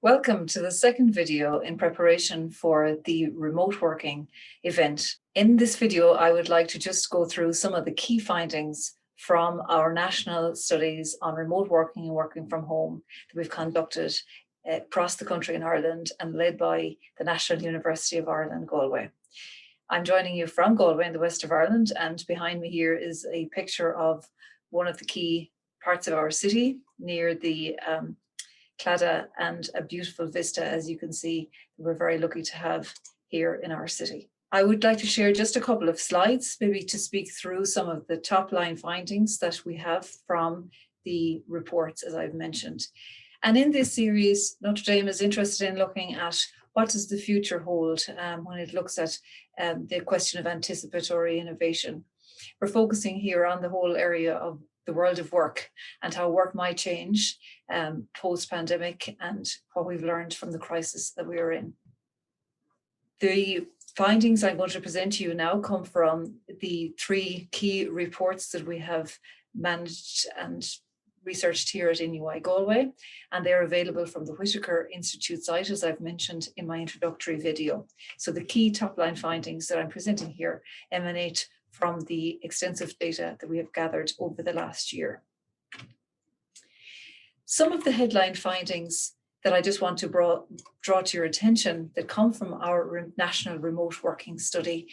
Welcome to the second video in preparation for the remote working event. In this video, I would like to just go through some of the key findings from our national studies on remote working and working from home that we've conducted across the country in Ireland and led by the National University of Ireland, Galway. I'm joining you from Galway in the west of Ireland, and behind me here is a picture of one of the key parts of our city near the Claddagh, and a beautiful vista, as you can see, we're very lucky to have here in our city. I would like to share just a couple of slides, maybe to speak through some of the top line findings that we have from the reports, as I've mentioned. And in this series, Notre Dame is interested in looking at what does the future hold when it looks at the question of anticipatory innovation. We're focusing here on the whole area of the world of work and how work might change post-pandemic and what we've learned from the crisis that we are in. The findings I'm going to present to you now come from the three key reports that we have managed and researched here at NUI Galway, and they're available from the Whitaker Institute site, as I've mentioned in my introductory video. So the key top-line findings that I'm presenting here emanate from the extensive data that we have gathered over the last year. Some of the headline findings that I just want to draw to your attention that come from our national remote working study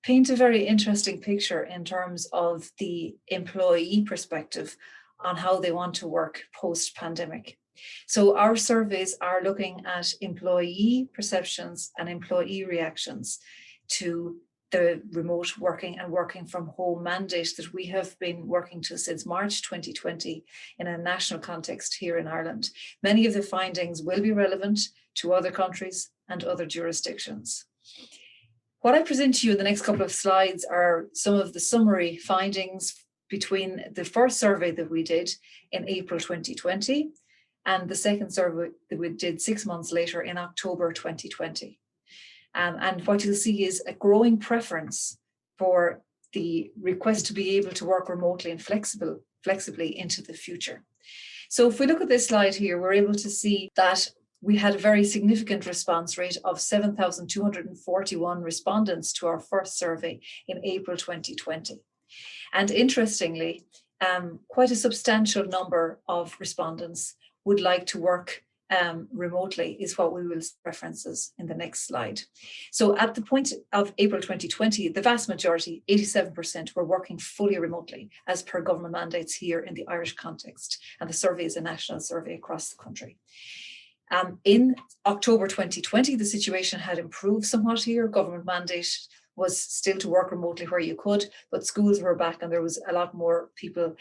paint a very interesting picture in terms of the employee perspective on how they want to work post-pandemic. So our surveys are looking at employee perceptions and employee reactions to the remote working and working from home mandate that we have been working to since March 2020 in a national context here in Ireland. Many of the findings will be relevant to other countries and other jurisdictions. What I present to you in the next couple of slides are some of the summary findings between the first survey that we did in April 2020 and the second survey that we did 6 months later in October 2020. And what you'll see is a growing preference for the request to be able to work remotely and flexibly into the future. So if we look at this slide here, we're able to see that we had a very significant response rate of 7,241 respondents to our first survey in April 2020. And interestingly, quite a substantial number of respondents would like to work remotely, is what we will references in the next slide. So at the point of April 2020, the vast majority, 87%, were working fully remotely as per government mandates here in the Irish context. And the survey is a national survey across the country. In October 2020, the situation had improved somewhat here. Government mandate was still to work remotely where you could, but schools were back and there was a lot more people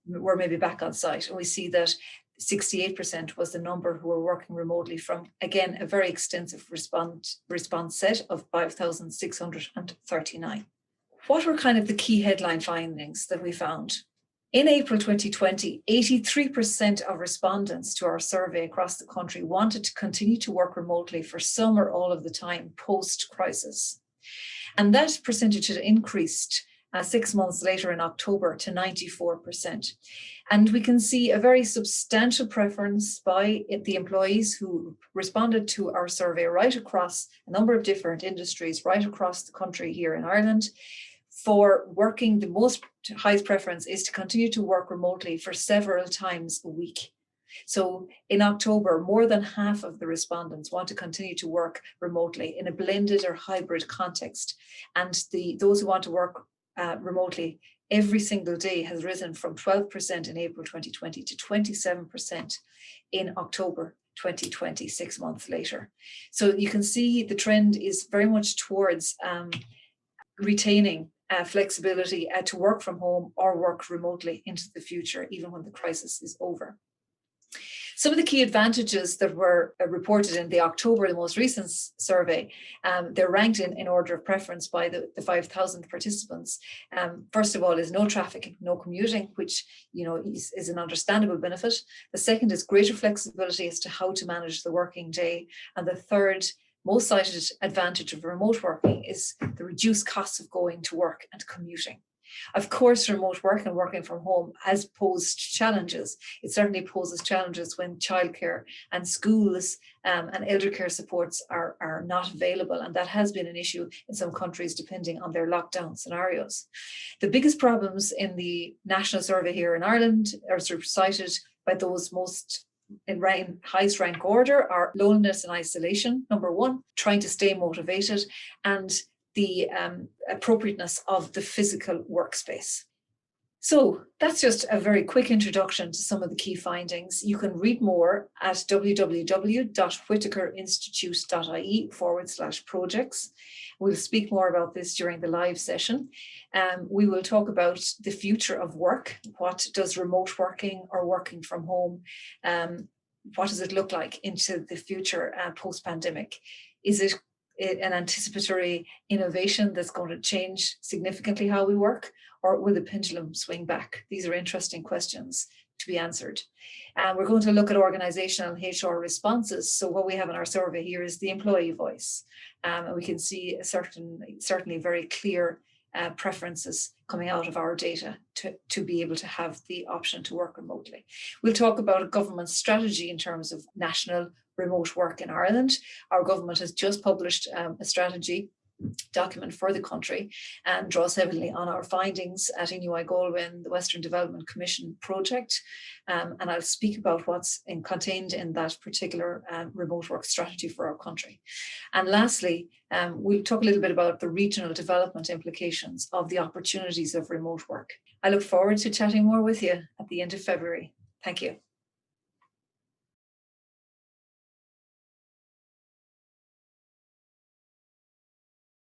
were maybe back on site. And we see that 68% was the number who were working remotely from, again, a very extensive response set of 5,639. What were kind of the key headline findings that we found? In April 2020, 83% of respondents to our survey across the country wanted to continue to work remotely for some or all of the time post-crisis. And that percentage had increased 6 months later in October to 94%. And we can see a very substantial preference by the employees who responded to our survey right across a number of different industries, right across the country here in Ireland, for working. The most highest preference is to continue to work remotely for several times a week. So in October, more than half of the respondents want to continue to work remotely in a blended or hybrid context. And those who want to work remotely every single day has risen from 12% in April 2020 to 27% in October 2020, 6 months later. So you can see the trend is very much towards retaining flexibility to work from home or work remotely into the future, even when the crisis is over. Some of the key advantages that were reported in the October, the most recent survey, they're ranked in order of preference by the 5,000 participants. First of all is no traffic, no commuting, which is an understandable benefit. The second is greater flexibility as to how to manage the working day. And the third most cited advantage of remote working is the reduced costs of going to work and commuting. Of course, remote work and working from home has posed challenges. It certainly poses challenges when childcare and schools and elder care supports are not available. And that has been an issue in some countries, depending on their lockdown scenarios. The biggest problems in the national survey here in Ireland are sort of cited by those most in highest rank order are loneliness and isolation, number one, trying to stay motivated, and the appropriateness of the physical workspace. So that's just a very quick introduction to some of the key findings. You can read more at www.whitakerinstitute.ie/projects. We'll speak more about this during the live session. We will talk about the future of work. What does remote working or working from home, what does it look like into the future post-pandemic? Is it an anticipatory innovation that's going to change significantly how we work, or will the pendulum swing back? These are interesting questions to be answered. We're going to look at organizational HR responses. So what we have in our survey here is the employee voice. And we can see certainly very clear preferences coming out of our data to be able to have the option to work remotely. We'll talk about a government strategy in terms of national remote work in Ireland. Our government has just published a strategy document for the country and draws heavily on our findings at Inuit Galway and the Western Development Commission project. And I'll speak about what's contained in that particular remote work strategy for our country. And lastly, we'll talk a little bit about the regional development implications of the opportunities of remote work. I look forward to chatting more with you at the end of February. Thank you.